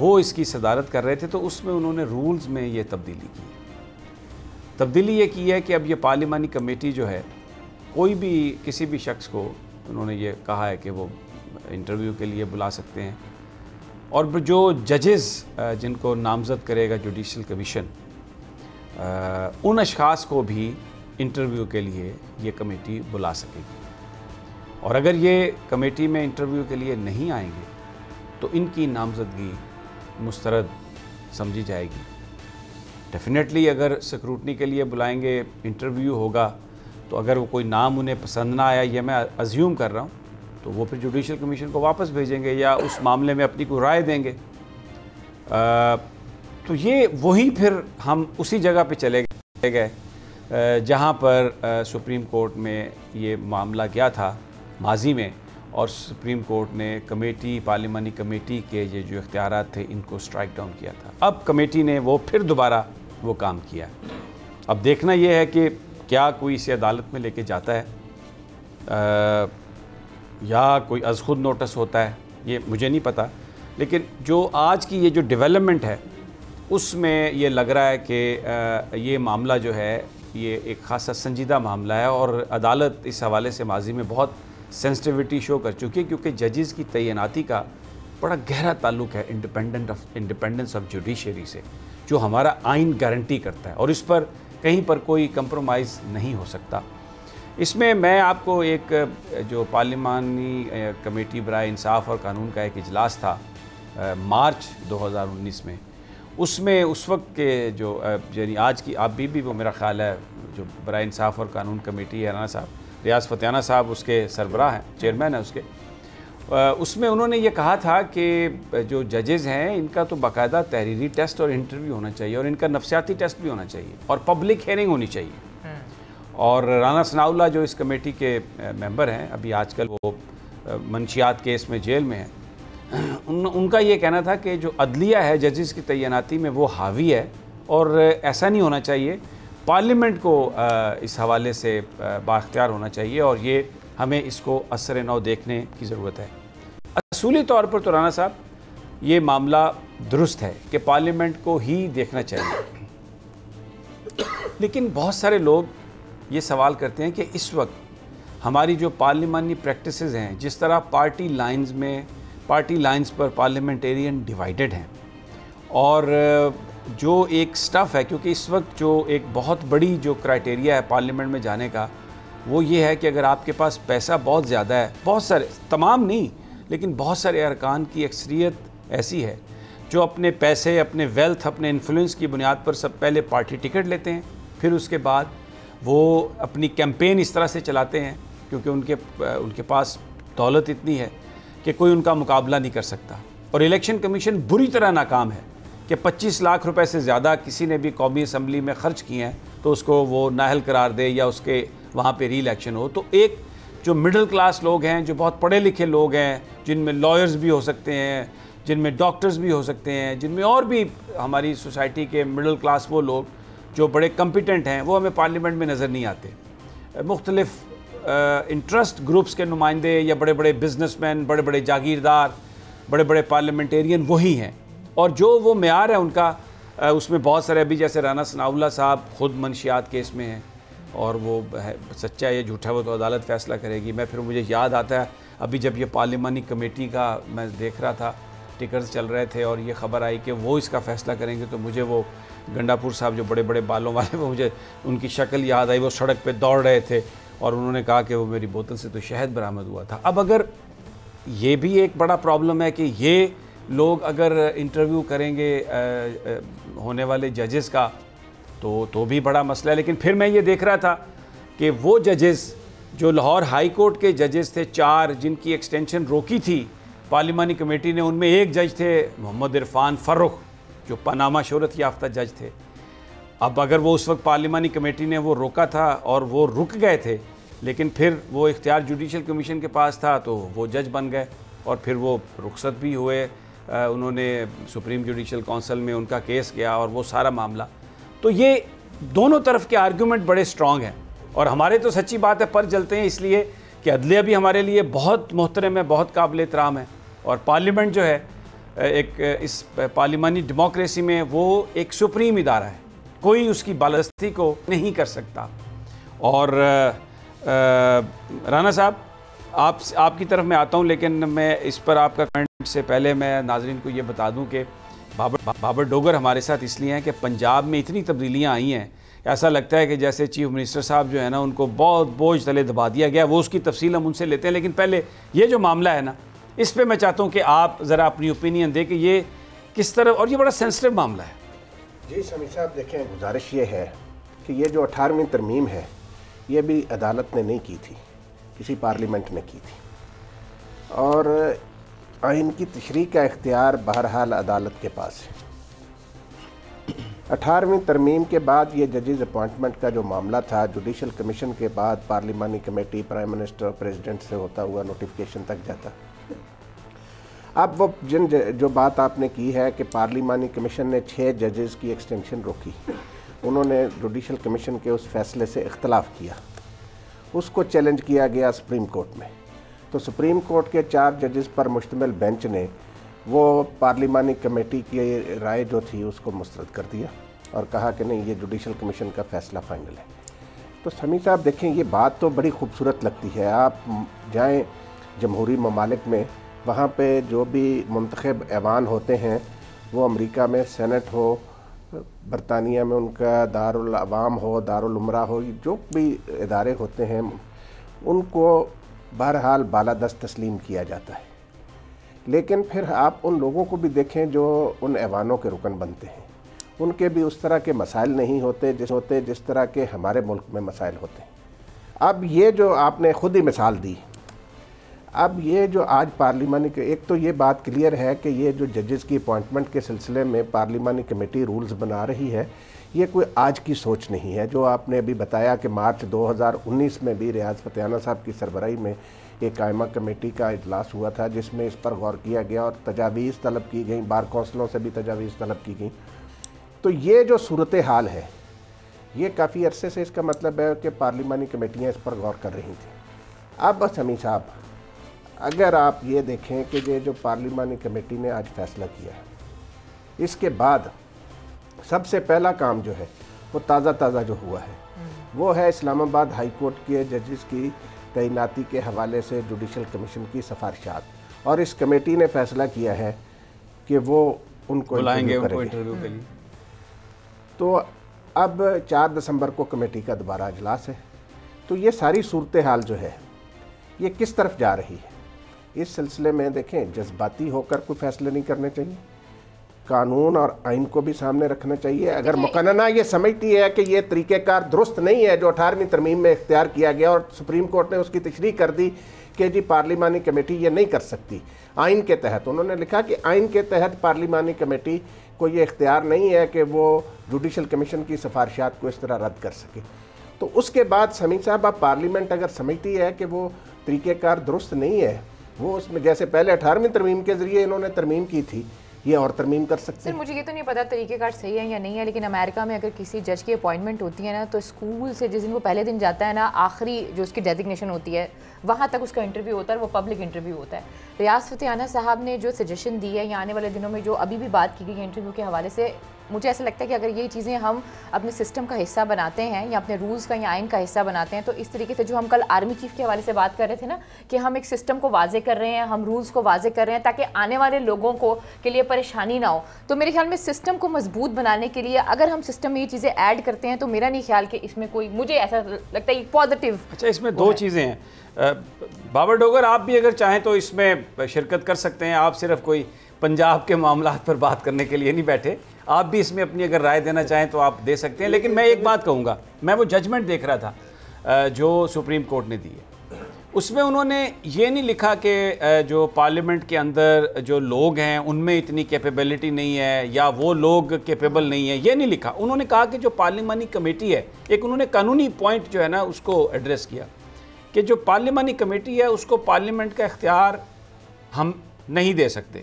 وہ اس کی صدارت کر رہے تھے، تو اس میں انہوں نے رولز میں یہ تبدیلی کی ہے۔ تبدیلی یہ کی ہے کہ اب یہ پارلیمانی کمیٹی جو ہے، کوئی بھی کسی بھی شخص کو انہوں نے یہ کہا ہے کہ وہ انٹرویو کے لیے بلا سکتے ہیں، اور جو ججز جن کو نامزد کرے گا جوڈیشل کمیشن، ان اشخاص کو بھی انٹرویو کے لیے یہ کمیٹی بلا سکے گی، اور اگر یہ کمیٹی میں انٹرویو کے لیے نہیں آئیں گے تو ان کی نامزدگی مسترد سمجھی جائے گی۔ ڈیفینیٹلی اگر سکروٹنی کے لیے بلائیں گے، انٹرویو ہوگا، تو اگر وہ کوئی نام انہیں پسند نہ آیا، یہ میں ازیوم کر رہا ہوں، تو وہ پھر جوڈیشل کمیشن کو واپس بھیجیں گے یا اس معاملے میں اپنی کوئی رائے دیں گے۔ تو یہ وہی پھر ہم اسی جگہ پہ چلے گئے جہاں پر سپریم کورٹ میں یہ معاملہ کیا تھا ماضی میں، اور سپریم کورٹ نے کمیٹی، پارلیمانی کمیٹی کے یہ جو اختیارات تھے ان کو سٹرائک ڈاؤن کیا تھا۔ اب کمیٹی نے وہ پھر دوبارہ وہ کام کیا۔ اب دیکھنا یہ ہے کہ کیا کوئی اسے عدالت میں لے کے جاتا ہے یا کوئی از خود نوٹس ہوتا ہے، یہ مجھے نہیں پتہ، لیکن جو آج کی یہ جو ڈیولپمنٹ ہے اس میں یہ لگ رہا ہے کہ یہ معاملہ جو ہے یہ ایک خاصا سنجیدہ معاملہ ہے، اور عدالت اس حوالے سے ماضی میں بہت سینسٹیوٹی شو کر چکی ہے، کیونکہ ججز کی تعیناتی کا بڑا گہرا تعلق ہے انڈیپینڈنس آف جوڈیشری سے، جو ہمارا آئین گارنٹی کرتا ہے، اور اس پر کہیں پر کوئی کمپرومائز نہیں ہو سکتا۔ اس میں میں آپ کو ایک جو پارلیمانی کمیٹی برائے انصاف اور قانون کا ایک اجلاس تھا مارچ 2019 میں، اس میں اس وقت کے جو یعنی آج کی آپ بھی وہ میرا خیال ہے جو برائے انصاف اور قانون کمیٹی ہے، رانا صاحب، ریاض فتیانہ صاحب اس کے سربراہ ہیں، چیئرمین ہیں اس کے، اس میں انہوں نے یہ کہا تھا کہ جو ججز ہیں ان کا تو باقاعدہ تحریری ٹیسٹ اور انٹرویو ہونا چاہیے، اور ان کا نفسیاتی ٹیسٹ بھی ہونا چاہیے، اور پبلک ہیئرنگ ہونی چاہیے۔ اور رانا ثناء اللہ جو اس کمیٹی کے ممبر ہیں، ابھی آج کل وہ منشیات کیس میں جیل میں ہیں، ان کا یہ کہنا تھا کہ جو عدلیہ ہے ججز کی تعیناتی میں وہ حاوی ہے، اور ایسا نہیں ہونا چاہیے، پارلیمنٹ کو اس حوالے سے بااختیار ہونا چاہیے، اور یہ ہمیں اس کو اثر نو دیکھنے کی ضرورت ہے۔ اصولی طور پر تو رانا صاحب یہ معاملہ درست ہے کہ پارلیمنٹ کو ہی دیکھنا چاہیے، لیکن بہت سارے لوگ یہ سوال کرتے ہیں کہ اس وقت ہماری جو پارلیمانی پریکٹسز ہیں، جس طرح پارٹی لائنز پر پارلیمنٹیرین ڈیوائیڈڈ ہیں، اور جو ایک سٹف ہے، کیونکہ اس وقت جو ایک بہت بڑی جو کرائٹیریا ہے پارلیمنٹ میں جانے کا، وہ یہ ہے کہ اگر آپ کے پاس پیسہ بہت زیادہ ہے، بہت سارے، تمام نہیں لیکن بہت سارے ارکان کی اکثریت ایسی ہے جو اپنے پیسے، اپنے ویلتھ، اپنے انفلوئنس کی بنیاد پر سب پہلے پارٹی ٹکٹ لیتے ہیں، پھر اس کے بعد وہ اپنی کیمپین اس طرح سے چلاتے ہیں کیونکہ ان کے پاس دولت اتنی ہے کہ کوئی ان کا مقابلہ نہیں کر سکتا، اور الیکشن کمیشن بری طرح ناکام ہے کہ 25 لاکھ روپے سے زیادہ کسی نے بھی قومی اسمبلی میں خرچ کیے ہیں تو اس کو وہ نااہل قرار دے یا اس کے وہاں پہ ری الیکشن ہو۔ تو ایک جو مڈل کلاس لوگ ہیں، جو بہت پڑھے لکھے لوگ ہیں، جن میں لائرز بھی ہو سکتے ہیں، جن میں ڈاکٹرز بھی ہو سکتے ہیں، جن میں اور بھی ہماری سوسائٹی کے مڈل کلاس وہ لوگ جو بڑے کمپیٹنٹ ہیں، وہ ہمیں پارلیمنٹ میں نظر نہیں آتے۔ مختلف انٹرسٹ گروپس کے نمائندے یا بڑے بڑے بزنس مین، بڑے بڑے جاگیردار، بڑے بڑے پارلیمنٹیرین وہی ہیں، اور جو وہ معیار ہے ان کا، اس میں بہت سارے ابھی جیسے رانا ثناء اللہ صاحب خود منشیات کیس میں ہیں، اور وہ سچا ہے یا جھوٹا وہ تو عدالت فیصلہ کرے گی۔ مجھے یاد آتا ہے ابھی جب یہ پارلیمانی کمیٹی کا میں دیکھ رہا تھا، ٹکرز چل رہے تھے اور یہ خبر آئی کہ وہ اس کا فیصلہ کریں گے، تو مجھے وہ گنڈاپور صاحب جو بڑے بڑے بالوں والے، وہ مجھے ان کی شکل یاد آئی، وہ سڑک پہ دوڑ رہے تھے اور انہوں نے کہا کہ وہ میری بوتل سے تو شہد برآمد ہوا تھا۔ اب اگر یہ بھی ایک بڑا پرابلم ہے کہ یہ لوگ اگر انٹرویو کریں گے ہونے والے ججز کا تو بھی بڑا مسئلہ ہے۔ لیکن پھر میں یہ دیکھ رہا تھا کہ وہ ججز جو لاہور ہائی کورٹ کے ججز تھے 4، جن کی ایکسٹینشن روکی تھی پارلیمانی کمیٹی نے، ان میں ایک جج تھے محمد عرفان فرخ جو پاناما شہرت یافتہ جج تھے۔ اب اگر وہ اس وقت پارلیمانی کمیٹی نے وہ روکا تھا اور وہ رک گئے تھے، لیکن پھر وہ اختیار جوڈیشل کمیشن کے پاس تھا تو وہ جج بن گئے، اور پھر وہ رخصت بھی ہوئے، انہوں نے سپریم جوڈیشل کونسل میں ان کا کیس کیا اور وہ سارا معاملہ۔ تو یہ دونوں طرف کے آرگیومنٹ بڑے سٹرونگ ہیں، اور ہمارے تو سچی بات ہے پر جلتے ہیں، اس لیے کہ عدلیہ بھی ہمارے لیے بہت محترم ہے، بہت قابل احترام ہے، اور پارلیمنٹ جو ہے ایک اس پارلیمانی ڈیموکریسی میں وہ ایک سپریم ادارہ ہے، کوئی اس کی بالادستی کو نہیں کر سکتا۔ اور رانا صاحب آپ کی طرف میں آتا ہوں، لیکن میں اس پر آپ کا کمنٹ سے پہلے میں ناظرین کو یہ بتا دوں کہ بابر ڈوگر ہمارے ساتھ اس لیے ہیں کہ پنجاب میں اتنی تبدیلیاں آئی ہیں، ایسا لگتا ہے کہ جیسے چیف منسٹر صاحب جو ہے نا ان کو بہت بوجھ تلے دبا دیا گیا۔ وہ اس کی تفصیل ہم ان سے لیتے ہیں، لیکن پہلے یہ جو معاملہ ہے نا اس پہ میں چاہتا ہوں کہ آپ ذرا اپنی اوپینین دیں کہ یہ کس طرح، اور یہ بڑا سینسٹیو معاملہ ہے۔ جی سمیع صاحب، دیکھیں گزارش یہ ہے کہ یہ جو 18ویں ترمیم ہے یہ بھی عدالت نے نہیں کی تھی، کسی پارلیمنٹ نے کی تھی، اور آئین کی تشریح کا اختیار بہرحال عدالت کے پاس ہے۔ 18ویں ترمیم کے بعد یہ ججز اپوائنٹمنٹ کا جو معاملہ تھا، جوڈیشل کمیشن کے بعد پارلیمانی کمیٹی پرائم منسٹر پریزیڈنٹ سے ہوتا ہوا نوٹیفیکیشن تک جاتا۔ اب وہ جو بات آپ نے کی ہے کہ پارلیمانی کمیشن نے 6 ججز کی ایکسٹینشن روکی، انہوں نے جوڈیشل کمیشن کے اس فیصلے سے اختلاف کیا، اس کو چیلنج کیا گیا سپریم کورٹ میں، تو سپریم کورٹ کے 4 ججز پر مشتمل بینچ نے وہ پارلیمانی کمیٹی کی رائے جو تھی اس کو مسترد کر دیا اور کہا کہ نہیں، یہ جوڈیشل کمیشن کا فیصلہ فائنل ہے۔ تو سمیع صاحب دیکھیں، یہ بات تو بڑی خوبصورت لگتی ہے، آپ جائیں جمہوری ممالک میں، وہاں پہ جو بھی منتخب ایوان ہوتے ہیں، وہ امریکہ میں سینٹ ہو، برطانیہ میں ان کا دارالعوام ہو، دارالعمرہ ہو، جو بھی ادارے ہوتے ہیں ان کو بہرحال بالادست تسلیم کیا جاتا ہے۔ لیکن پھر آپ ان لوگوں کو بھی دیکھیں جو ان ایوانوں کے رکن بنتے ہیں، ان کے بھی اس طرح کے مسائل نہیں ہوتے جس طرح کے ہمارے ملک میں مسائل ہوتے ہیں۔ اب یہ جو آپ نے خود ہی مثال دی، اب یہ جو آج پارلیمانی کے، ایک تو یہ بات کلیئر ہے کہ یہ جو ججز کی اپوائنٹمنٹ کے سلسلے میں پارلیمانی کمیٹی رولز بنا رہی ہے، یہ کوئی آج کی سوچ نہیں ہے۔ جو آپ نے ابھی بتایا کہ مارچ 2019 میں بھی ریاض فتحانہ صاحب کی سربراہی میں ایک قائمہ کمیٹی کا اجلاس ہوا تھا جس میں اس پر غور کیا گیا اور تجاویز طلب کی گئیں، بار کونسلوں سے بھی تجاویز طلب کی گئیں۔ تو یہ جو صورتحال ہے، یہ کافی عرصے سے اس کا مطلب ہے کہ پارلیمانی کمیٹیاں اس پر غور کر رہی تھیں۔ اب سمیع صاحب، اگر آپ یہ دیکھیں کہ یہ جو پارلیمانی کمیٹی نے آج فیصلہ کیا ہے، اس کے بعد سب سے پہلا کام جو ہے وہ تازہ جو ہوا ہے وہ ہے اسلام آباد ہائی کورٹ کے ججز کی تعیناتی کے حوالے سے جوڈیشل کمیشن کی سفارشات، اور اس کمیٹی نے فیصلہ کیا ہے کہ وہ ان کو بلائیں گے انٹرویو انٹرویو کے لیے۔ تو اب 4 دسمبر کو کمیٹی کا دوبارہ اجلاس ہے۔ تو یہ ساری صورتحال جو ہے یہ کس طرف جا رہی ہے، اس سلسلے میں دیکھیں جذباتی ہو کر کوئی فیصلے نہیں کرنے چاہیے، قانون اور آئین کو بھی سامنے رکھنا چاہیے۔ اگر مقننہ یہ سمجھتی ہے کہ یہ طریقہ کار درست نہیں ہے جو 18ویں ترمیم میں اختیار کیا گیا، اور سپریم کورٹ نے اس کی تشریح کر دی کہ جی پارلیمانی کمیٹی یہ نہیں کر سکتی آئین کے تحت، انہوں نے لکھا کہ آئین کے تحت پارلیمانی کمیٹی کو یہ اختیار نہیں ہے کہ وہ جوڈیشل کمیشن کی سفارشات کو اس طرح رد کر سکے۔ تو اس کے بعد سمیع صاحب، اب پارلیمنٹ اگر سمجھتی ہے کہ وہ طریقہ کار درست نہیں ہے، وہ اس میں جیسے پہلے 18ویں ترمیم کے ذریعے انہوں نے ترمیم کی تھی، یہ اور ترمیم کر سکتے ہیں۔ سر مجھے یہ تو نہیں پتا طریقہ کار صحیح ہے یا نہیں ہے، لیکن امریکہ میں اگر کسی جج کی اپوائنٹمنٹ ہوتی ہے نا، تو اسکول سے جس دن وہ پہلے دن جاتا ہے نا، آخری جو اس کی ڈیزگنیشن ہوتی ہے وہاں تک اس کا انٹرویو ہوتا ہے، وہ پبلک انٹرویو ہوتا ہے۔ ریاض فتحانہ صاحب نے جو سجیشن دی ہے یا آنے والے دنوں میں جو ابھی بھی بات کی گئی ہے انٹرویو کے حوالے سے، مجھے ایسا لگتا ہے کہ اگر یہ چیزیں ہم اپنے سسٹم کا حصہ بناتے ہیں یا اپنے رولز کا یا آئین کا حصہ بناتے ہیں، تو اس طریقے سے جو ہم کل آرمی چیف کے حوالے سے بات کر رہے تھے نا کہ ہم ایک سسٹم کو واضح کر رہے ہیں، ہم رولز کو واضح کر رہے ہیں تاکہ آنے والے لوگوں کو کے لیے پریشانی نہ ہو، تو میرے خیال میں سسٹم کو مضبوط بنانے کے لیے اگر ہم سسٹم میں یہ چیزیں ایڈ کرتے ہیں تو میرا نہیں خیال کہ اس میں کوئی، مجھے ایسا لگتا ہے پازیٹیو۔ اچھا، اس میں 2 چیزیں ہیں۔ بابر ڈوگر، آپ بھی اگر چاہیں تو اس میں شرکت کر سکتے ہیں، آپ صرف کوئی پنجاب کے معاملات پر بات کرنے کے لیے نہیں بیٹھے، آپ بھی اس میں اپنی اگر رائے دینا چاہیں تو آپ دے سکتے ہیں۔ لیکن میں ایک بات کہوں گا، میں وہ ججمنٹ دیکھ رہا تھا جو سپریم کورٹ نے دی ہے، اس میں انہوں نے یہ نہیں لکھا کہ جو پارلیمنٹ کے اندر جو لوگ ہیں ان میں اتنی کیپیبلٹی نہیں ہے یا وہ لوگ کیپیبل نہیں ہیں، یہ نہیں لکھا۔ انہوں نے کہا کہ جو پارلیمانی کمیٹی ہے، ایک انہوں نے قانونی پوائنٹ جو ہے نا اس کو ایڈریس کیا کہ جو پارلیمانی کمیٹی ہے اس کو پارلیمنٹ کا اختیار ہم نہیں دے سکتے،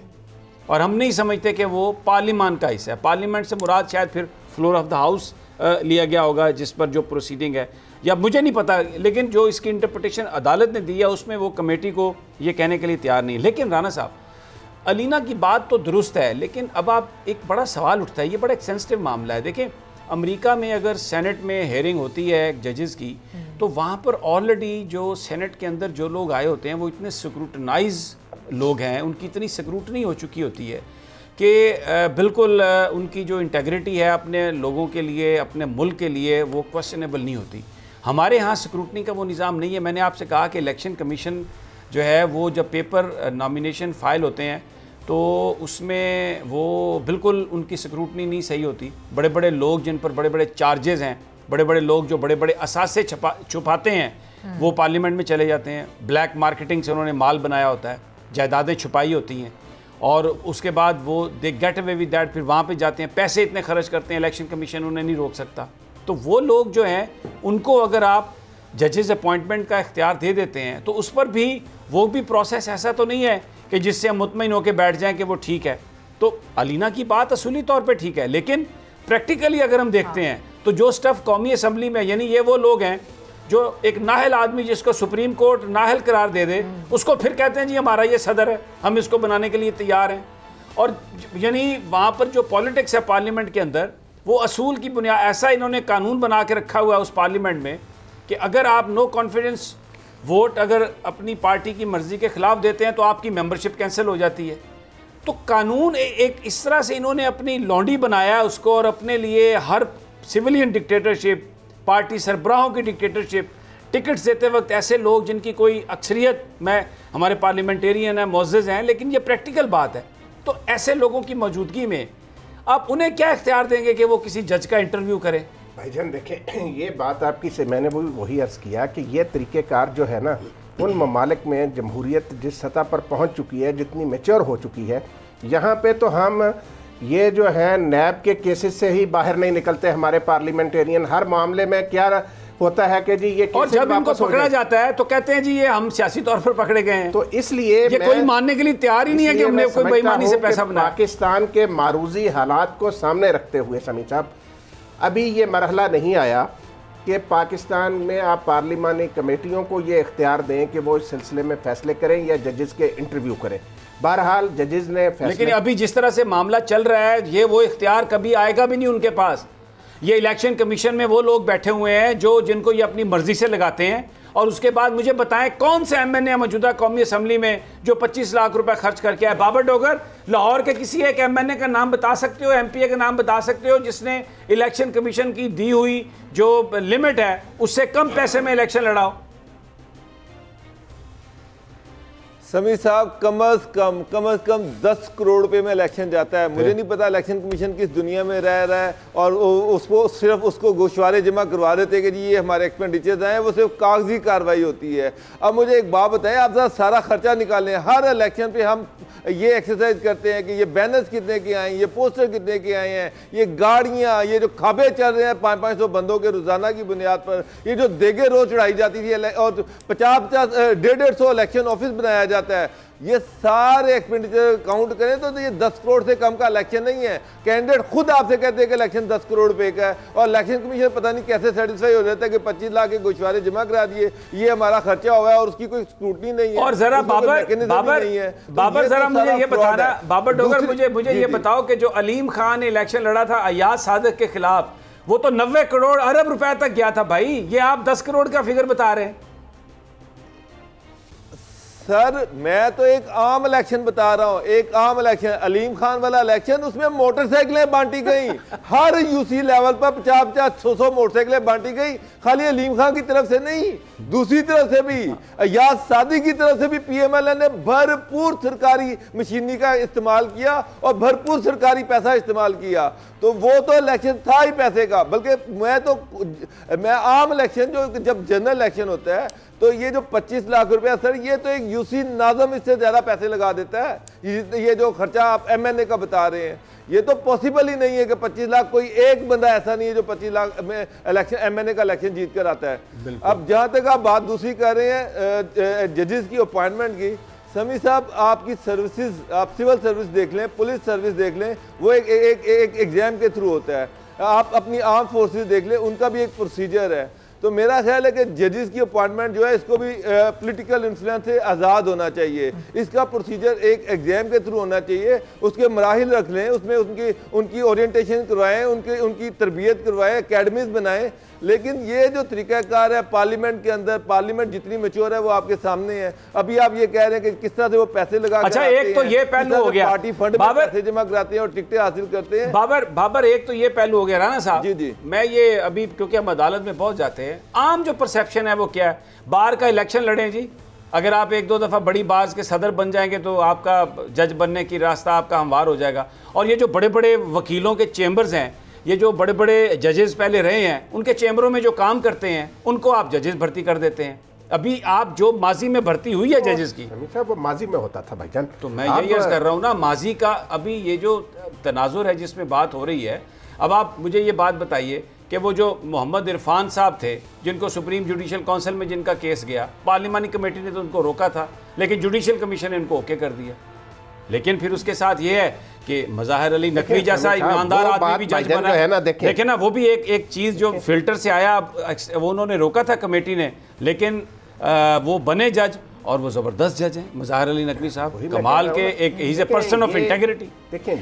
اور ہم نہیں سمجھتے کہ وہ پارلیمان کا حصہ ہے۔ پارلیمنٹ سے مراد شاید پھر فلور آف دا ہاؤس لیا گیا ہوگا جس پر جو پروسیڈنگ ہے، یا مجھے نہیں پتا، لیکن جو اس کی انٹرپریٹیشن عدالت نے دی ہے اس میں وہ کمیٹی کو یہ کہنے کے لیے تیار نہیں۔ لیکن رانا صاحب، علینا کی بات تو درست ہے، لیکن اب آپ ایک بڑا سوال اٹھتا ہے، یہ بڑا ایک سینسٹیو معاملہ ہے. دیکھیں امریکہ میں اگر سینٹ میں ہیئرنگ ہوتی ہے ججز کی، تو وہاں پر آلریڈی جو سینٹ کے اندر جو لوگ آئے ہوتے ہیں وہ اتنے سکروٹنائز لوگ ہیں، ان کی اتنی سکروٹنی ہو چکی ہوتی ہے کہ بالکل ان کی جو انٹیگریٹی ہے اپنے لوگوں کے لیے، اپنے ملک کے لیے، وہ کویسچنیبل نہیں ہوتی. ہمارے ہاں سکروٹنی کا وہ نظام نہیں ہے. میں نے آپ سے کہا کہ الیکشن کمیشن جو ہے وہ جب پیپر نامینیشن فائل ہوتے ہیں تو اس میں وہ بالکل ان کی سکروٹنی نہیں صحیح ہوتی. بڑے بڑے لوگ جن پر بڑے بڑے چارجز ہیں، بڑے بڑے لوگ جو بڑے بڑے اثاثے چھپاتے ہیں، وہ پارلیمنٹ میں چلے جاتے ہیں. بلیک مارکیٹنگ سے انہوں نے مال بنایا ہوتا ہے، جائیدادیں چھپائی ہوتی ہیں، اور اس کے بعد وہ they get away with that, پھر وہاں پہ جاتے ہیں، پیسے اتنے خرچ کرتے ہیں، الیکشن کمیشن انہیں نہیں روک سکتا. تو وہ لوگ جو ہیں ان کو اگر آپ ججز اپوائنٹمنٹ کا اختیار دے دیتے ہیں تو اس پر بھی وہ بھی پروسیس ایسا تو نہیں ہے کہ جس سے ہم مطمئن ہو کے بیٹھ جائیں کہ وہ ٹھیک ہے. تو علینا کی بات اصولی طور پہ ٹھیک ہے، لیکن پریکٹیکلی اگر ہم دیکھتے ہیں تو جو سٹف قومی اسمبلی میں، یعنی یہ وہ لوگ ہیں جو ایک نااہل آدمی جس کو سپریم کورٹ نااہل قرار دے دے، اس کو پھر کہتے ہیں جی ہمارا یہ صدر ہے، ہم اس کو بنانے کے لیے تیار ہیں. اور یعنی وہاں پر جو پولیٹکس ہے پارلیمنٹ کے اندر، وہ اصول کی بنیاد ایسا انہوں نے قانون بنا کے رکھا ہوا ہے اس پارلیمنٹ میں کہ اگر آپ نو کانفیڈنس ووٹ اگر اپنی پارٹی کی مرضی کے خلاف دیتے ہیں تو آپ کی ممبرشپ کینسل ہو جاتی ہے. تو قانون ایک اس طرح سے انہوں نے اپنی لونڈی بنایا ہے اس کو، اور اپنے لیے ہر سویلین ڈکٹیٹرشپ، پارٹی سربراہوں کی ڈکٹیٹرشپ، ٹکٹس دیتے وقت ایسے لوگ جن کی کوئی اکثریت، میں ہمارے پارلیمنٹیرین ہیں، معزز ہیں، لیکن یہ پریکٹیکل بات ہے. تو ایسے لوگوں کی موجودگی میں آپ انہیں کیا اختیار دیں گے کہ وہ کسی جج کا انٹرویو کریں؟ بھائی جان دیکھیں، یہ بات آپ کی سے میں نے وہی عرض کیا کہ یہ طریقہ کار جو ہے نا، ان ممالک میں جمہوریت جس سطح پر پہنچ چکی ہے، جتنی میچور ہو چکی ہے، یہاں پہ تو ہم یہ جو ہے نیب کے کیسز سے ہی باہر نہیں نکلتے. ہمارے پارلیمنٹیرین ہر معاملے میں کیا ہوتا ہے کہ جی یہ اور جب ان کو پکڑا جاتا ہے تو کہتے ہیں جی یہ ہم سیاسی طور پر پکڑے گئے ہیں. تو اس لیے یہ کوئی ماننے کے لیے تیار ہی نہیں ہے کہ ہم نے کوئی بے ایمانی سے پیسہ بنایا. پاکستان کے معروضی حالات کو سامنے رکھتے ہوئے سمیع صاحب، ابھی یہ مرحلہ نہیں آیا کہ پاکستان میں آپ پارلیمانی کمیٹیوں کو یہ اختیار دیں کہ وہ اس سلسلے میں فیصلے کریں یا ججز کے انٹرویو کریں. بہرحال ججز نے فیصلے، لیکن ابھی جس طرح سے معاملہ چل رہا ہے یہ وہ اختیار کبھی آئے گا بھی نہیں ان کے پاس. یہ الیکشن کمیشن میں وہ لوگ بیٹھے ہوئے ہیں جن کو یہ اپنی مرضی سے لگاتے ہیں. اور اس کے بعد مجھے بتائیں کون سے ایم این اے موجودہ قومی اسمبلی میں جو 25 لاکھ روپے خرچ کر کے آئے؟ بابر ڈوگر، لاہور کے کسی ایک ایم این اے کا نام بتا سکتے ہو، ایم پی اے کا نام بتا سکتے ہو جس نے الیکشن کمیشن کی دی ہوئی جو لمٹ ہے اس سے کم پیسے میں الیکشن لڑاؤ؟ سمیع صاحب کم از کم 10 کروڑ روپے میں الیکشن جاتا ہے. مجھے نہیں پتا الیکشن کمیشن کس دنیا میں رہ رہا ہے، اور صرف اس کو گوشوارے جمع کروا دیتے کہ جی یہ ہمارے ایکسپینڈیچرز ہیں، وہ صرف کاغذی کارروائی ہوتی ہے. اب مجھے ایک بات بتائیں، آپ سارا خرچہ نکالیں. ہر الیکشن پہ ہم یہ ایکسرسائز کرتے ہیں کہ یہ بینرز کتنے کے آئے ہیں، یہ پوسٹر کتنے کے آئے ہیں، یہ گاڑیاں، یہ جو کھابے چل رہے ہیں 500 بندوں کے روزانہ کی بنیاد پر، یہ جو دیگیں روز چڑھائی جاتی تھی اور 50-150 الیکشن آفس بنایا جاتا ہے، یہ سارے ایکسپینڈیچر کاؤنٹ کریں تو یہ 10 کروڑ سے کم کا الیکشن نہیں ہے. کینڈیڈیٹ خود آپ سے کہتے ہیں کہ الیکشن 10 کروڑ روپے کا ہے، اور الیکشن کمیشن پتہ نہیں کیسے سیٹسفائی ہو جاتا ہے کہ 25 لاکھ کے گوشوارے جمع کرا دیے، یہ ہمارا خرچہ ہوا ہے اور اس کی کوئی اسکروٹنی نہیں ہے. اور ذرا بابر ذرا مجھے یہ بتانا، بابر ڈوگر مجھے یہ بتاؤ کہ جو علیم خان نے الیکشن لڑا تھا ایاز صادق کے خلاف، وہ تو 90 کروڑ ارب روپے تک گیا تھا. بھائی یہ آپ 10 کروڑ کا فگر بتا رہے ہیں. سر میں تو ایک عام الیکشن بتا رہا ہوں، ایک عام الیکشن، علیم خان والا الیکشن، اس میں موٹر سائیکلیں بانٹی گئیں. ہر یو سی لیول پر 50-100 موٹر سائیکلیں بانٹی گئی، خالی علیم خان کی طرف سے نہیں، دوسری طرف سے بھی ایاز صادق کی طرف سے بھی پی ایم ایل این نے بھرپور سرکاری مشینری کا استعمال کیا اور بھرپور سرکاری پیسہ استعمال کیا. تو وہ تو الیکشن تھا ہی پیسے کا. بلکہ میں عام الیکشن جب جنرل الیکشن ہوتا ہے تو یہ جو 25 لاکھ روپیہ سر، یہ تو ایک یو سی ناظم اس سے زیادہ پیسے لگا دیتا ہے. یہ جو خرچہ آپ ایم این اے کا بتا رہے ہیں، یہ تو پاسبل ہی نہیں ہے کہ 25 لاکھ، کوئی ایک بندہ ایسا نہیں ہے جو 25 لاکھ میں الیکشن ایم این اے کا الیکشن جیت کر آتا ہے. اب جہاں تک آپ بات دوسری کر رہے ہیں ججز کی اپوائنٹمنٹ کی، سمیع صاحب آپ کی سروسز، آپ سول سروس دیکھ لیں، پولیس سروس دیکھ لیں، وہ ایک ایگزام کے تھرو ہوتا ہے. آپ اپنی آرم فورسز دیکھ لیں، ان کا بھی ایک پروسیجر ہے. تو میرا خیال ہے کہ ججز کی اپوائنٹمنٹ جو ہے اس کو بھی پولیٹیکل انفلوئنس سے آزاد ہونا چاہیے. اس کا پروسیجر ایک ایگزام کے تھرو ہونا چاہیے, اس کے مراحل رکھ لیں, اس میں ان کی اورینٹیشن کروائیں, ان کی تربیت کروائیں, اکیڈمیز بنائیں. لیکن یہ جو طریقہ کار ہے پارلیمنٹ کے اندر, پارلیمنٹ جتنی میچور ہے وہ آپ کے سامنے ہے. ابھی آپ یہ کہہ رہے ہیں کہ کس طرح سے وہ پیسے لگا اچھا ایک تو یہ پہلو ہو گیا, پارٹی فنڈ میں پیسے جمع کراتے ہیں اور ٹکٹیں حاصل کرتے ہیں. بابر ایک تو یہ پہلو ہو گیا رانا صاحب. جی میں یہ ابھی کیونکہ ہم عدالت میں پہنچ جاتے ہیں, عام جو پرسیپشن ہے وہ کیا ہے, بار کا الیکشن لڑیں جی, اگر آپ ایک دو دفعہ بڑی باز کے صدر بن جائیں گے تو آپ کا جج بننے کی راستہ آپ کا ہموار ہو جائے گا. اور یہ جو بڑے بڑے وکیلوں کے چیمبرز ہیں, یہ جو بڑے بڑے ججز پہلے رہے ہیں, ان کے چیمبروں میں جو کام کرتے ہیں ان کو آپ ججز بھرتی کر دیتے ہیں. ابھی آپ جو ماضی میں بھرتی ہوئی ہے ججز کی, وہ ماضی میں ہوتا تھا بھائی جان. تو میں یہی عرض کر رہا ہوں نا, ماضی کا ابھی یہ جو تناظر ہے جس میں بات ہو رہی ہے. اب آپ مجھے یہ بات بتائیے کہ وہ جو محمد عرفان صاحب تھے جن کو سپریم جوڈیشل کونسل میں جن کا کیس گیا, پارلیمانی کمیٹی نے تو ان کو روکا تھا, لیکن جوڈیشل کمیشن نے ان کو اوکے کر دیا. لیکن پھر اس کے ساتھ یہ ہے کہ مظاہر علی نقوی جیسا ایماندار آدمی بھی جج بنا ہے. دیکھیں نا وہ بھی ایک چیز جو فلٹر سے آیا, وہ انہوں نے روکا تھا کمیٹی نے, لیکن وہ بنے جج اور وہ زبردست جج ہیں مظاہر علی نقوی صاحب, کمال کے ایک ہی از اے پرسن آف انٹیگریٹی.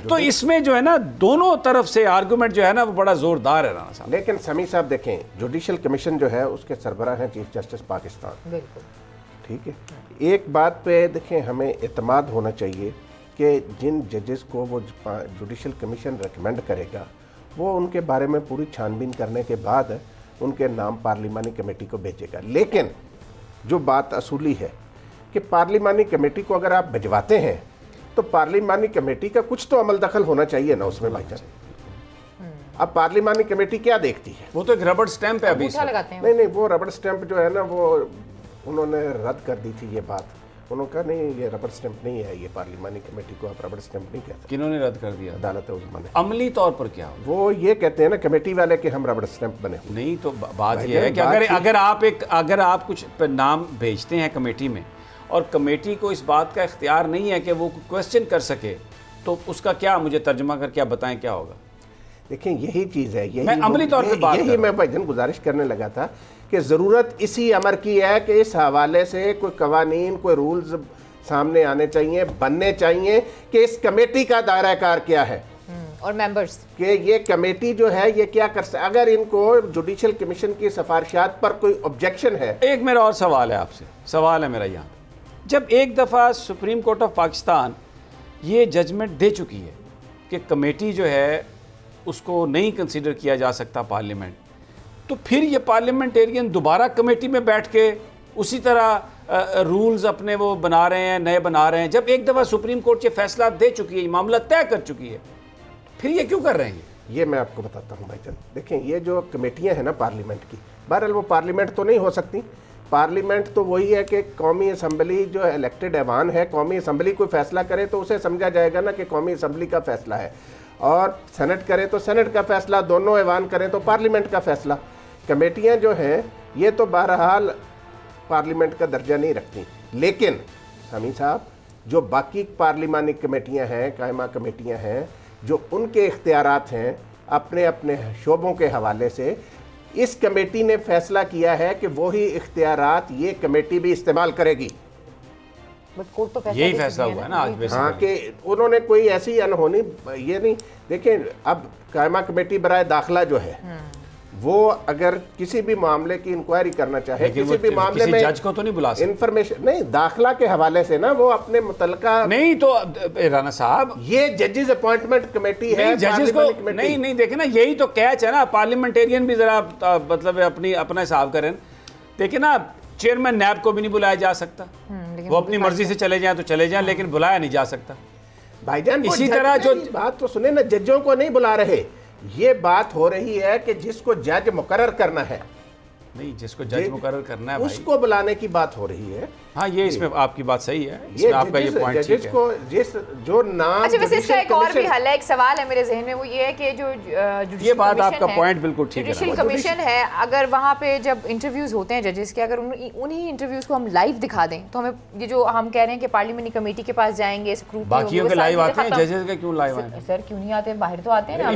تو اس میں جو ہے نا دونوں طرف سے آرگومنٹ جو ہے نا وہ بڑا زوردار ہے رانا صاحب. لیکن سمیع صاحب دیکھیں, جوڈیشل کمیشن جو ہے اس کے سربراہ ہیں چیف جسٹس پاکستان. بالکل ٹھیک ہے, ایک بات پہ دیکھیں ہمیں اعتماد ہونا چاہیے کہ جن ججز کو وہ جوڈیشل کمیشن ریکمینڈ کرے گا وہ ان کے بارے میں پوری چھان بین کرنے کے بعد ان کے نام پارلیمانی کمیٹی کو بھیجے گا. لیکن جو بات اصولی ہے کہ پارلیمانی کمیٹی کو اگر آپ بھجواتے ہیں تو پارلیمانی کمیٹی کا کچھ تو عمل دخل ہونا چاہیے نا اس میں بھائی جان. اب پارلیمانی کمیٹی کیا دیکھتی ہے؟ وہ تو ایک ربڑ سٹیمپ ہے ابھی. نہیں وہ ربڑ سٹیمپ جو ہے نا وہ انہوں نے رد کر دی تھی یہ بات. انہوں نے کہا نہیں یہ ربڑ سٹیمپ نہیں ہے, یہ پارلیمانی کمیٹی کو آپ ربڑ سٹیمپ نہیں کہتے. کنہوں نے رد کر دیا؟ عدالت عظمیٰ نے. عملی طور پر کیا ہو؟ وہ یہ کہتے ہیں نا کمیٹی والے کہ ہم ربڑ سٹیمپ بنے. نہیں تو بات یہ ہے کہ اگر آپ کچھ نام بھیجتے ہیں کمیٹی میں اور کمیٹی کو اس بات کا اختیار نہیں ہے کہ وہ کوسچن کر سکے, تو اس کا کیا, مجھے ترجمہ کر کیا بتائیں کیا ہوگا؟ دیکھیں یہی چیز ہے, میں عملی طور پہ بات یہی میں بھائی جان گزارش کرنے لگا تھا کہ ضرورت اسی امر کی ہے کہ اس حوالے سے کوئی قوانین, کوئی رولز سامنے آنے چاہیے, بننے چاہیے کہ اس کمیٹی کا دائرہ کار کیا ہے اور ممبرز, کہ یہ کمیٹی جو ہے یہ کیا کر سکتے. اگر ان کو جوڈیشل کمیشن کی سفارشات پر کوئی آبجیکشن ہے. ایک میرا اور سوال ہے آپ سے, سوال ہے میرا یہاں, جب ایک دفعہ سپریم کورٹ آف پاکستان یہ ججمنٹ دے چکی ہے کہ کمیٹی جو ہے اس کو نہیں کنسیڈر کیا جا سکتا پارلیمنٹ, تو پھر یہ پارلیمنٹیرین دوبارہ کمیٹی میں بیٹھ کے اسی طرح رولز اپنے وہ بنا رہے ہیں, نئے بنا رہے ہیں, جب ایک دفعہ سپریم کورٹ یہ فیصلہ دے چکی ہے, یہ معاملہ طے کر چکی ہے, پھر یہ کیوں کر رہے ہیں؟ یہ میں آپ کو بتاتا ہوں بھائی جان. دیکھیں یہ جو کمیٹیاں ہیں نا پارلیمنٹ کی, بہرحال وہ پارلیمنٹ تو نہیں ہو سکتی. پارلیمنٹ تو وہی ہے کہ قومی اسمبلی جو الیکٹڈ ایوان ہے, قومی اسمبلی کوئی فیصلہ کرے تو اسے سمجھا جائے گا نا کہ قومی اسمبلی کا فیصلہ ہے, اور سینٹ کرے تو سینٹ کا فیصلہ, دونوں ایوان کریں تو پارلیمنٹ کا فیصلہ. کمیٹیاں جو ہیں یہ تو بہرحال پارلیمنٹ کا درجہ نہیں رکھتی. لیکن سمیع صاحب جو باقی پارلیمانی کمیٹیاں ہیں, قائمہ کمیٹیاں ہیں, جو ان کے اختیارات ہیں اپنے اپنے شعبوں کے حوالے سے, اس کمیٹی نے فیصلہ کیا ہے کہ وہی اختیارات یہ کمیٹی بھی استعمال کرے گی. یہی فیصلہ ہوا ہے نا آج. ہاں کہ انہوں نے کوئی ایسی انہونی یہ نہیں. دیکھیں اب قائمہ کمیٹی برائے داخلہ جو ہے وہ اگر کسی بھی معاملے کی انکوائری کرنا چاہے, کسی بھی معاملے میں جج کو تو نہیں بلا سکتے انفارمیشن نہیں, داخلہ کے حوالے سے نا وہ اپنے متعلقہ نہیں. تو رانا صاحب یہ ججز اپوائنٹمنٹ کمیٹی ہے, ججز کو نہیں دیکھیں نا, یہی تو کیچ ہے نا. پارلیمنٹیرین بھی ذرا مطلب اپنا حساب کریں. دیکھیں نا چیئرمین نیب کو بھی نہیں بلایا جا سکتا, وہ اپنی مرضی سے چلے جائیں تو چلے جائیں, لیکن بلایا نہیں جا سکتا. بھائی جان اسی طرح جو بات تو سنیں نا, ججوں کو نہیں بلا رہے, یہ بات ہو رہی ہے کہ جس کو جج مقرر کرنا ہے, نہیں جس کو جج مقرر کرنا ہے اس کو بلانے کی بات ہو رہی ہے. ہاں یہ اس میں آپ کی بات صحیح ہے, اس میں آپ کا یہ پوائنٹ ٹھیک ہے. جو نام اچھا ویسے اس کا ایک اور بھی حل ہے, ایک سوال ہے میرے ذہن میں, وہ یہ ہے کہ جو یہ بات آپ کا پوائنٹ بالکل ٹھیک ہے, جوڈیشل کمیشن ہے, اگر وہاں پہ جب انٹرویوز ہوتے ہیں ججز کے, اگر انہی انٹرویوز کو ہم لائیو دکھا دیں تو ہمیں یہ جو ہم کہہ رہے ہیں کہ پارلیمنٹری کمیٹی کے پاس جائیں گے, باقیوں کے لائیو آتے ہیں, ججز کے کیوں لائیو ہیں سر؟ کیوں نہیں آتے, باہر تو آتے ہیں نا,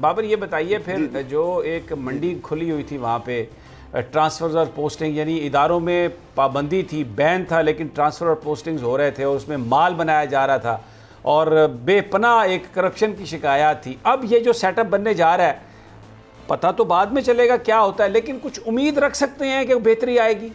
بابر یہ بتائیے پھر جو ایک منڈی کھلی ہوئی تھی وہاں پہ ٹرانسفرز اور پوسٹنگ، یعنی اداروں میں پابندی تھی، بین تھا، لیکن ٹرانسفر اور پوسٹنگز ہو رہے تھے اور اس میں مال بنایا جا رہا تھا اور بے پناہ ایک کرپشن کی شکایات تھی. اب یہ جو سیٹ اپ بننے جا رہا ہے پتہ تو بعد میں چلے گا کیا ہوتا ہے، لیکن کچھ امید رکھ سکتے ہیں کہ بہتری آئے گی؟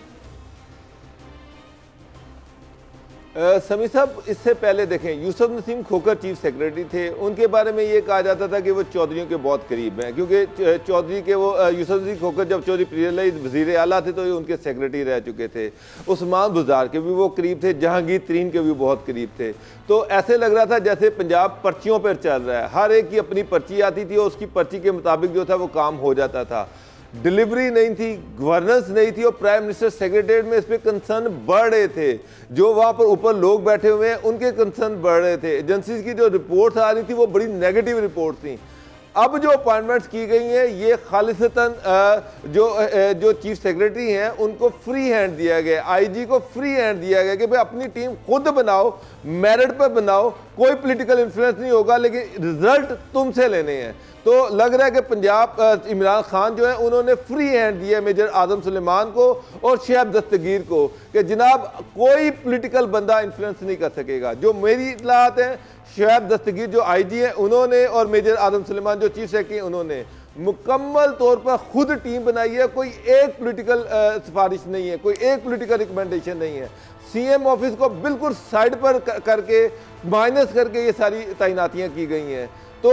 سمیع صاحب اس سے پہلے دیکھیں یوسف نسیم کھوکھر چیف سیکریٹری تھے، ان کے بارے میں یہ کہا جاتا تھا کہ وہ چودھریوں کے بہت قریب ہیں، کیونکہ چودھری کے وہ یوسف نسیم کھوکھر جب چودھری پریلئی وزیر اعلیٰ تھے تو یہ ان کے سیکریٹری رہ چکے تھے. عثمان بزدار کے بھی وہ قریب تھے، جہانگیر ترین کے بھی بہت قریب تھے. تو ایسے لگ رہا تھا جیسے پنجاب پرچیوں پر چل رہا ہے، ہر ایک کی اپنی پرچی آتی تھی اور اس کی پرچی کے مطابق جو تھا وہ کام ہو جاتا تھا. ڈیلیوری نہیں تھی، گورننس نہیں تھی، اور پرائم منسٹر سیکریٹریٹ میں اس پہ کنسرن بڑھ رہے تھے. جو وہاں پر اوپر لوگ بیٹھے ہوئے ہیں ان کے کنسرن بڑھ رہے تھے. ایجنسیز کی جو رپورٹس آ رہی تھی وہ بڑی نیگیٹو رپورٹ تھیں. اب جو اپائنٹمنٹس کی گئی ہیں یہ خالصتاً جو چیف سیکریٹری ہیں ان کو فری ہینڈ دیا گیا، آئی جی کو فری ہینڈ دیا گیا کہ بھئی اپنی ٹیم خود بناؤ، میرٹ پہ بناؤ، کوئی پولیٹیکل انفلوئنس نہیں ہوگا، لیکن رزلٹ تم سے لینے ہیں. تو لگ رہا ہے کہ پنجاب عمران خان جو ہیں انہوں نے فری ہینڈ دیا میجر اعظم سلیمان کو اور شعیب دستگیر کو کہ جناب کوئی پولیٹیکل بندہ انفلوئنس نہیں کر سکے گا. جو میری اطلاعات ہیں شعیب دستگیر جو آئی جی ہیں انہوں نے اور میجر اعظم سلیمان جو چیف سیکرٹری ہیں انہوں نے مکمل طور پر خود ٹیم بنائی ہے. کوئی ایک پولیٹیکل سفارش نہیں ہے، کوئی ایک پولیٹیکل ریکمنڈیشن نہیں ہے. سی ایم آفس کو بالکل سائڈ پر کر کے مائنس کر کے یہ ساری تعیناتیاں کی گئی ہیں. تو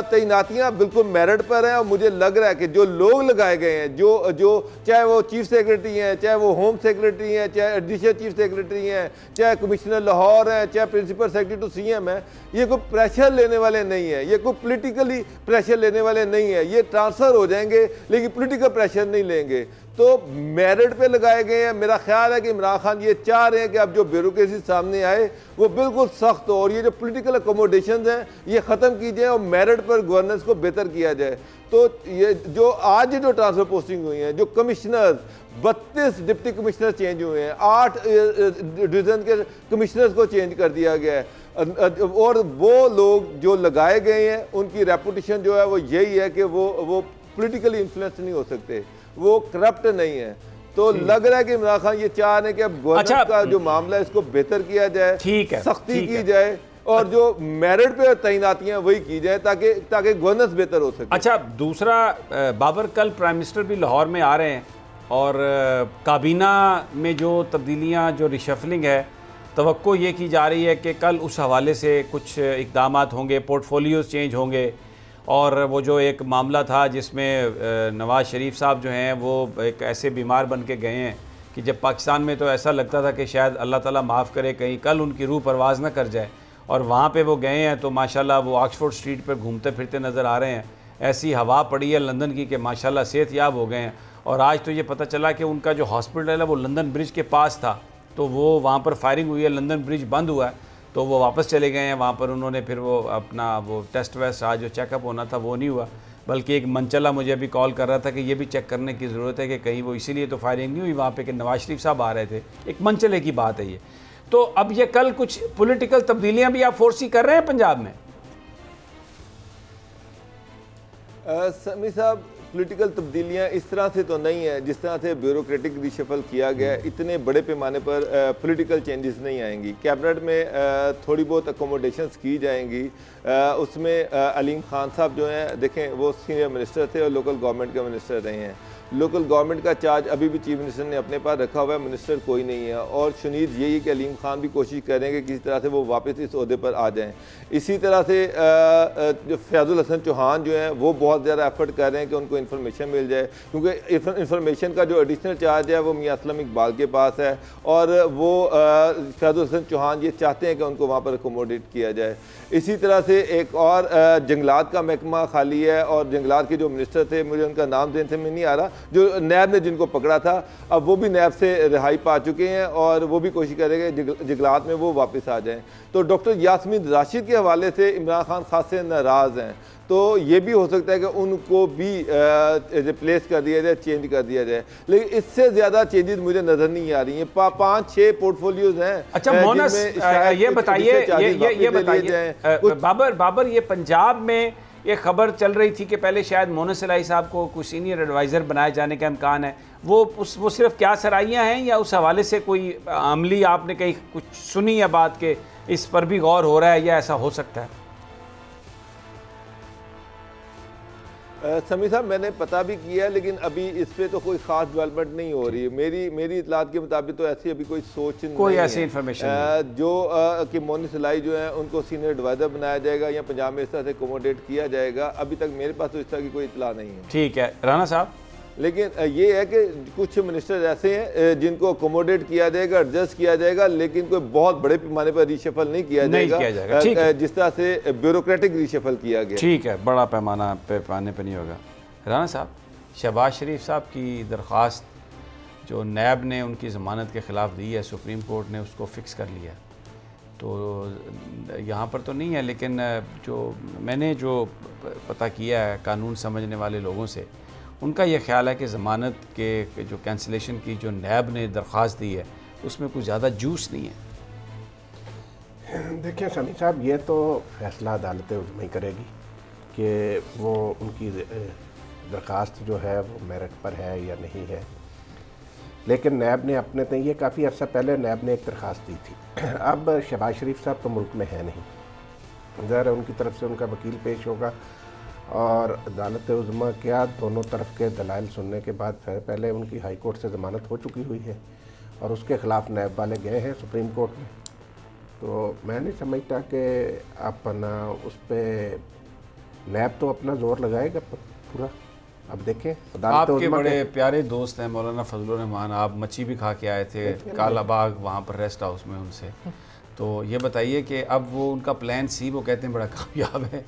تعیناتیاں بالکل میرٹ پر ہیں اور مجھے لگ رہا ہے کہ جو لوگ لگائے گئے ہیں جو چاہے وہ چیف سیکریٹری ہیں، چاہے وہ ہوم سیکریٹری ہیں، چاہے ایڈیشنل چیف سیکریٹری ہیں، چاہے کمشنر لاہور ہیں، چاہے principal secretary to C M ہیں، یہ کوئی پریشر لینے والے نہیں ہیں، یہ کوئی پولیٹیکلی پریشر لینے والے نہیں ہیں. یہ ٹرانسفر ہو جائیں گے لیکن پولیٹیکل پریشر نہیں لیں گے. تو میرٹ پہ لگائے گئے ہیں. میرا خیال ہے کہ عمران خان یہ چاہ رہے ہیں کہ اب جو بیوروکریسی سامنے آئے وہ بالکل سخت ہو اور یہ جو پولیٹیکل اکوموڈیشنز ہیں یہ ختم کی جائیں اور میرٹ پر گورننس کو بہتر کیا جائے. تو یہ جو آج جو ٹرانسفر پوسٹنگ ہوئی ہیں، جو کمشنرز 32 ڈپٹی کمشنر چینج ہوئے ہیں، 8 ڈویژن کے کمشنرز کو چینج کر دیا گیا ہے، اور وہ لوگ جو لگائے گئے ہیں ان کی ریپوٹیشن جو ہے وہ یہی ہے کہ وہ پولیٹیکلی انفلوئنس نہیں ہو سکتے، وہ کرپٹ نہیں ہے. تو لگ رہا ہے کہ عمران خان یہ چاہ رہے ہیں کہ اب گورننس کا جو معاملہ ہے اس کو بہتر کیا جائے، سختی کی جائے اور جو میرٹ پہ تعیناتیاں وہی کی جائیں تاکہ گورننس بہتر ہو سکے. اچھا دوسرا بابر، کل پرائم منسٹر بھی لاہور میں آ رہے ہیں اور کابینہ میں جو تبدیلیاں جو ریشفلنگ ہے توقع یہ کی جا رہی ہے کہ کل اس حوالے سے کچھ اقدامات ہوں گے، پورٹ فولیوز چینج ہوں گے. اور وہ جو ایک معاملہ تھا جس میں نواز شریف صاحب جو ہیں وہ ایک ایسے بیمار بن کے گئے ہیں کہ جب پاکستان میں تو ایسا لگتا تھا کہ شاید اللہ تعالیٰ معاف کرے کہیں کل ان کی روح پرواز نہ کر جائے، اور وہاں پہ وہ گئے ہیں تو ماشاءاللہ وہ آکسفورڈ اسٹریٹ پر گھومتے پھرتے نظر آ رہے ہیں. ایسی ہوا پڑی ہے لندن کی کہ ماشاءاللہ صحت یاب ہو گئے ہیں. اور آج تو یہ پتہ چلا کہ ان کا جو ہاسپٹل ہے وہ لندن برج کے پاس تھا، تو وہ وہاں پر فائرنگ ہوئی ہے، لندن برج بند ہوا ہے، تو وہ واپس چلے گئے ہیں. وہاں پر انہوں نے پھر وہ اپنا وہ ٹیسٹ ویسٹ آج جو چیک اپ ہونا تھا وہ نہیں ہوا، بلکہ ایک منچلا مجھے ابھی کال کر رہا تھا کہ یہ بھی چیک کرنے کی ضرورت ہے کہ کہیں وہ اسی لیے تو فائرنگ نہیں ہوئی وہاں پہ کہ نواز شریف صاحب آ رہے تھے. ایک منچلے کی بات ہے یہ. تو اب یہ کل کچھ پولیٹیکل تبدیلیاں بھی آپ فورسی کر رہے ہیں پنجاب میں؟ سمیع صاحب پولیٹیکل تبدیلیاں اس طرح سے تو نہیں ہیں جس طرح سے بیوروکریٹک ریشفل کیا گیا ہے. اتنے بڑے پیمانے پر پولیٹیکل چینجز نہیں آئیں گی. کیبنٹ میں تھوڑی بہت اکوموڈیشنز کی جائیں گی. اس میں علیم خان صاحب جو ہیں دیکھیں وہ سینئر منسٹر تھے اور لوکل گورنمنٹ کے منسٹر رہے ہیں. لوکل گورنمنٹ کا چارج ابھی بھی چیف منسٹر نے اپنے پاس رکھا ہوا ہے، منسٹر کوئی نہیں ہے. اور شنید یہی کہ علیم خان بھی کوشش کریں گے کسی طرح سے وہ واپس اس عہدے پر آ جائیں. اسی طرح سے جو فیاض الحسن چوہان جو ہیں وہ بہت زیادہ ایفرٹ کر رہے ہیں کہ ان کو انفارمیشن مل جائے، کیونکہ انفارمیشن کا جو ایڈیشنل چارج ہے وہ میاں اسلم اقبال کے پاس ہے، اور وہ فیاض الحسن چوہان یہ چاہتے ہیں کہ ان کو وہاں پر اکوموڈیٹ کیا جائے. اسی طرح سے ایک اور جنگلات کا محکمہ خالی ہے، اور جنگلات کے جو منسٹر تھے مجھے ان کا نام ذہن سے میں نہیں آ رہا، جو نیب نے جن کو پکڑا تھا اب وہ بھی نیب سے رہائی پا چکے ہیں اور وہ بھی کوشش کریں گے جنگلات میں وہ واپس آ جائیں. تو ڈاکٹر یاسمین راشد کے حوالے سے عمران خان خاصے ناراض ہیں، تو یہ بھی ہو سکتا ہے کہ ان کو بھی ریپلیس کر دیا جائے، چینج کر دیا جائے. لیکن اس سے زیادہ چینجز مجھے نظر نہیں آ رہی ہیں. 5-6 پورٹ فولیوز ہیں. اچھا مونس یہ بتائیے بابر یہ پنجاب میں ایک خبر چل رہی تھی کہ پہلے شاید مونس الہی صاحب کو کچھ سینئر ایڈوائزر بنائے جانے کا امکان ہے، وہ صرف کیا سرائیاں ہیں یا اس حوالے سے کوئی عملی آپ نے کہیں کچھ سنی ہے بات کہ اس پر بھی غور ہو رہا ہے یا ایسا ہو سکتا ہے؟ سمیع صاحب میں نے پتہ بھی کیا ہے لیکن ابھی اس پہ تو کوئی خاص ڈیولپمنٹ نہیں ہو رہی ہے. میری اطلاعات کے مطابق تو ایسی ابھی کوئی سوچ نہیں ہے، کوئی ایسی انفارمیشن جو کہ مونس الہی جو ہیں ان کو سینئر ایڈوائزر بنایا جائے گا یا پنجاب میں اس طرح سے اکوموڈیٹ کیا جائے گا، ابھی تک میرے پاس تو اس طرح کی کوئی اطلاع نہیں ہے. ٹھیک ہے رانا صاحب. لیکن یہ ہے کہ کچھ منسٹر ایسے ہیں جن کو اکوموڈیٹ کیا جائے گا، ایڈجسٹ کیا جائے گا، لیکن کوئی بہت بڑے پیمانے پر ری شفل نہیں کیا جائے گا جس طرح سے بیوروکریٹک ری شفل کیا گیا. ٹھیک ہے، بڑا پیمانے پہ نہیں ہوگا. رانا صاحب، شہباز شریف صاحب کی درخواست جو نیب نے ان کی ضمانت کے خلاف دی ہے، سپریم کورٹ نے اس کو فکس کر لیا، تو یہاں پر تو نہیں ہے، لیکن جو میں نے جو پتہ کیا ہے قانون سمجھنے والے لوگوں سے، ان کا یہ خیال ہے کہ ضمانت کے جو کینسلیشن کی جو نیب نے درخواست دی ہے اس میں کچھ زیادہ جوس نہیں ہے. دیکھیں سمیع صاحب، یہ تو فیصلہ عدالت عظمی ہی کرے گی کہ وہ ان کی درخواست جو ہے وہ میرٹ پر ہے یا نہیں ہے. لیکن نیب نے اپنے تو یہ کافی عرصہ پہلے نیب نے ایک درخواست دی تھی. اب شہباز شریف صاحب تو ملک میں ہے نہیں، ظاہر ان کی طرف سے ان کا وکیل پیش ہوگا اور عدالت عظمی کیا دونوں طرف کے دلائل سننے کے بعد پہلے ان کی ہائی کورٹ سے ضمانت ہو چکی ہوئی ہے اور اس کے خلاف نیب والے گئے ہیں سپریم کورٹ میں. تو میں نہیں سمجھتا کہ اپنا اس پہ نیب تو اپنا زور لگائے گا پورا. اب دیکھیں آپ کے بڑے پیارے دوست ہیں مولانا فضل الرحمان، آپ مچھی بھی کھا کے آئے تھے کالا باغ وہاں پر ریسٹ ہاؤس میں ان سے، تو یہ بتائیے کہ اب وہ ان کا پلان سی وہ کہتے ہیں بڑا کامیاب ہے،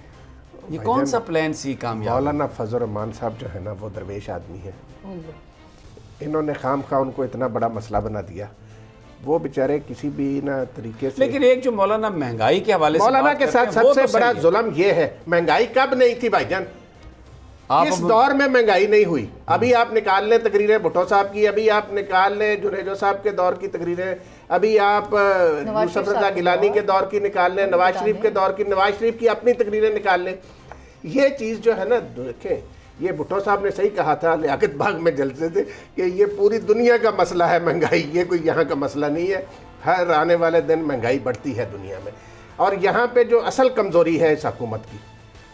یہ کون سا پلان سی کامیاب؟ مولانا فضل الرحمان صاحب جو ہے نا وہ درویش آدمی ہے، انہوں نے خام خواہ ان کو اتنا بڑا مسئلہ بنا دیا. وہ بیچارے کسی بھی نہ طریقے سے، لیکن ایک جو مولانا مہنگائی کے حوالے سے مولانا کے ساتھ سب سے بڑا ظلم یہ ہے، مہنگائی کب نہیں تھی بھائی جان؟ اس دور میں مہنگائی نہیں ہوئی. ابھی آپ نکال لیں تقریریں بھٹو صاحب کی، ابھی آپ نکال لیں جنیجو صاحب کے دور کی تقریریں، ابھی آپ یوسف رضا گیلانی کے دور کی نکال لیں، نواز شریف کے دور کی، نواز شریف کی اپنی تقریریں نکال لیں. یہ چیز جو ہے نا، دیکھیں یہ بھٹو صاحب نے صحیح کہا تھا لیاقت باغ میں جلسے تھے کہ یہ پوری دنیا کا مسئلہ ہے مہنگائی، یہ کوئی یہاں کا مسئلہ نہیں ہے. ہر آنے والے دن مہنگائی بڑھتی ہے دنیا میں، اور یہاں پہ جو اصل کمزوری ہے اس حکومت کی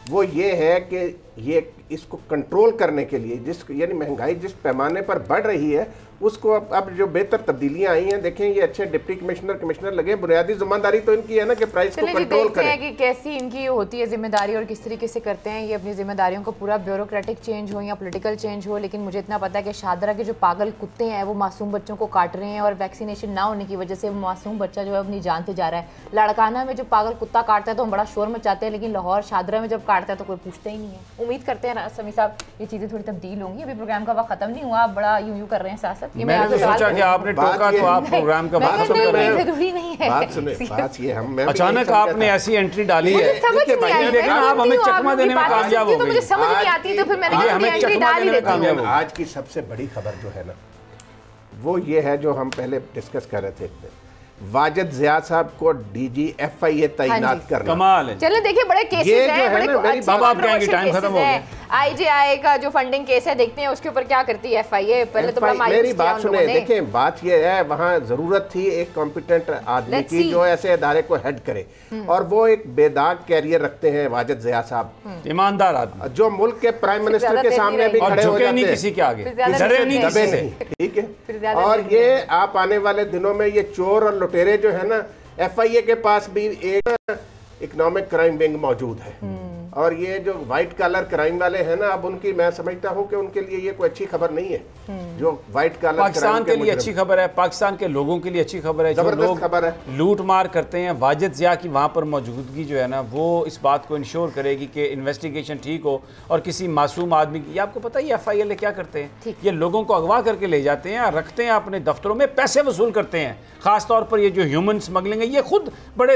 وہ یہ ہے کہ یہ اس کو کنٹرول کرنے کے لیے یعنی مہنگائی جس پیمانے پر بڑھ رہی ہے اس کو اب جو بہتر تبدیلیاں آئی ہیں، دیکھیں یہ اچھے ڈپٹی کمشنر لگے، بنیادی ذمہ داری تو ان کی ہے نا کہ پرائس کو کنٹرول کریں. دیکھتے ہیں کہ کیسی ان کی ہوتی ہے ذمہ داری اور کس طریقے سے کرتے ہیں یہ اپنی ذمہ داریوں کو پورا. بیوروکریٹک چینج ہو یا پولیٹیکل چینج ہو، لیکن مجھے اتنا پتا ہے کہ شاہدرہ کے جو پاگل کتے ہیں وہ معصوم بچوں کو کاٹ رہے ہیں اور ویکسینیشن نہ ہونے کی وجہ سے معصوم بچہ جو ہے اپنی جان سے جا رہا ہے. لاڑکانہ میں جو پاگل کتا کاٹتا ہے تو ہم بڑا شور مچاتے ہیں، لیکن لاہور شاہدرہ میں جب کاٹتا ہے تو کوئی پوچھتا ہی نہیں ہے. امید کرتے ہیں سمیع صاحب یہ چیزیں تھوڑی تبدیل ہوں گی. ابھی پروگرام کا وقت ختم نہیں ہوا، آپ بڑا یوں کر رہے ہیں سیاست. میں نے سوچا کہ آپ نے ٹوکا تو آپ پروگرام کا بات ضروری نہیں ہے. بات یہ ہم اچانک آپ نے ایسی انٹری ڈالی ہے، لیکن آپ ہمیں چکمہ دینے میں کامیاب ہو گئی. مجھے سمجھ نہیں آتی تو پھر میں نے انٹری ڈال ہی دیتی ہوں. آج کی سب سے بڑی خبر جو ہے نا وہ یہ ہے جو ہم پہلے ڈسکس کر رہے تھے، واجد ضیاء صاحب کو ڈی جی ایف آئی اے تعینات کرنا. کمال ہے. چلیں دیکھیں بڑے کیسز ہیں، بڑے بابا آپ کہیں گے ٹائم ختم ہو گیا. آئی جے آئی کا جو فنڈنگ کیس ہے دیکھتے ہیں اس کے اوپر کیا کرتی ہے ایف آئی اے. پہلے تو میری بات سنیں، دیکھیں بات یہ ہے وہاں ضرورت تھی ایک کمپیٹنٹ آدمی کی جو ایسے ادارے کو ہیڈ کرے، اور وہ ایک بے داغ کیریئر رکھتے ہیں واجد ضیاء صاحب، ایماندار آدمی جو ملک کے پرائم منسٹر کے سامنے بھی کھڑے ہو جاتے ہیں، کسی کے آگے ڈرے نہیں کسی سے. ٹھیک ہے. اور یہ آپ آنے والے دنوں میں یہ چور اور لٹیرے جو ہے نا، ایف آئی اے کے پاس بھی ایک اکنامک کرائم ونگ موجود ہے، اور یہ جو وائٹ کالر کرائم والے ہیں نا، اب ان کی میں سمجھتا ہوں کہ ان کے لیے یہ کوئی اچھی خبر نہیں ہے. جو وائٹ کالر پاکستان کے لیے اچھی خبر ہے، پاکستان کے لوگوں کے لیے اچھی خبر ہے. جو لوگ لوٹ مار کرتے ہیں، واجد ضیاء کی وہاں پر موجودگی جو ہے نا وہ اس بات کو انشور کرے گی کہ انویسٹیگیشن ٹھیک ہو اور کسی معصوم آدمی کی. یہ آپ کو پتہ ہی ایف آئی اے کیا کرتے ہیں، یہ لوگوں کو اغوا کر کے لے جاتے ہیں، رکھتے ہیں اپنے دفتروں میں، پیسے وصول کرتے ہیں. خاص طور پر یہ جو ہیومن سمگلنگ ہے، یہ خود بڑے